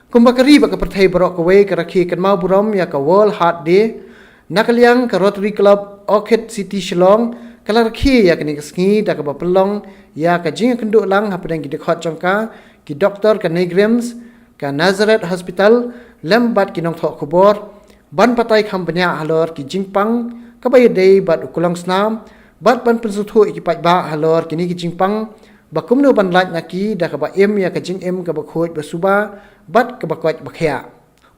Kumbakari baka perthai barok kawai karakhi kan mau buram ya ka World Heart Day, nakaliang ka Rotary Club Orchid City Shillong, kalarkhi ya kini kesengi da ka bapelong ya ka jing kenduk lang hapadang ki dekhot jongka ki doktor ka Negrams ka Nazareth Hospital lembat ki nong thok kubor ban patai kham banyak halor ki Jingpang ka bayadei bat Klongsnam bat ban pensuthu ki ba halor kini ki Jingpang bakumno ban laj naki da ka ba ya ka jing ka ba khoj ba suba bat ka ba kwaj ba khya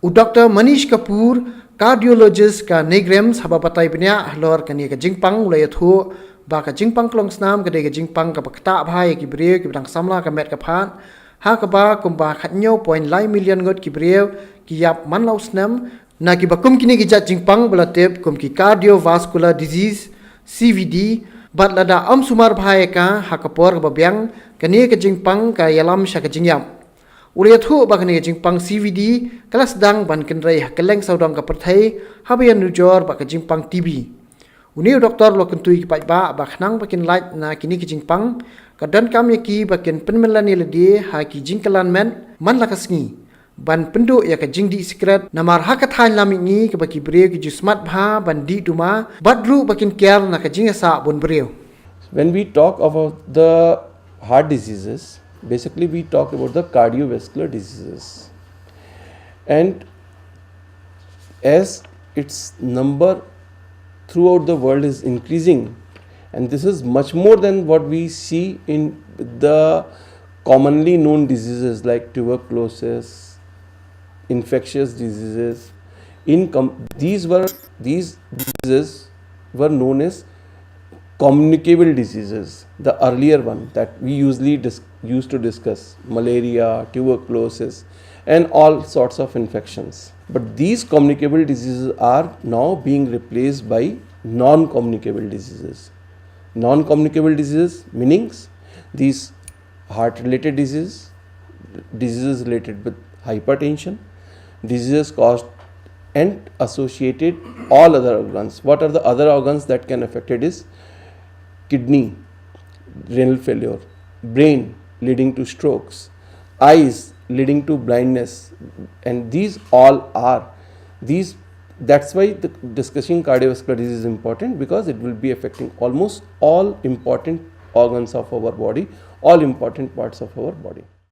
u Dr. Manish Kapoor cardiologist ka Negrams haba patai banyak halor kini ka Jingpang ulai thu ba ka Jingpang Klongsnam ka de ka Jingpang ka ba kta bhai ki Briew ki bang samla ka met ka phat ha ka ba kumba khatnyo point lai million ngot ki Briew ki yap man lau Snem na ki bakum kini ki jat Jingpang belatip kum ki cardiovascular disease CVD bat lada sumar bhai ka ha ka por ka babyang kani ka Jingpang ka yalam sha ka jingyam ulia thu ba kani ka Jingpang CVD kala sedang ban kenrai ha keleng saudang ka perthai habian nujor ba ka Jingpang TB uni doktor lo kentui ki ba khnang bakin light na kini ki Jingpang ka dan kam yaki bakin penmelani ledi ha ki jingkalan men man la kasngi ban pendu ya ka jingdi secret namar ha ka thain lami ni ka baki Briew ki jusmat bha ban di duma badru bakin kyar na ka jingasa bon Briew. When we talk about the heart diseases, basically we talk about the cardiovascular diseases, and as its number throughout the world is increasing, and this is much more than what we see in the commonly known diseases like tuberculosis, infectious diseases. These diseases were known as communicable diseases, the earlier one that we usually used to discuss, malaria, tuberculosis and all sorts of infections. But these communicable diseases are now being replaced by non-communicable diseases. Non-communicable diseases meanings these heart-related diseases, diseases related with hypertension, diseases caused and associated all other organs. What are the other organs that can affect it is kidney, renal failure, brain leading to strokes, eyes leading to blindness, and these all are these. That's why the discussing cardiovascular disease is important, because it will be affecting almost all important organs of our body, all important parts of our body.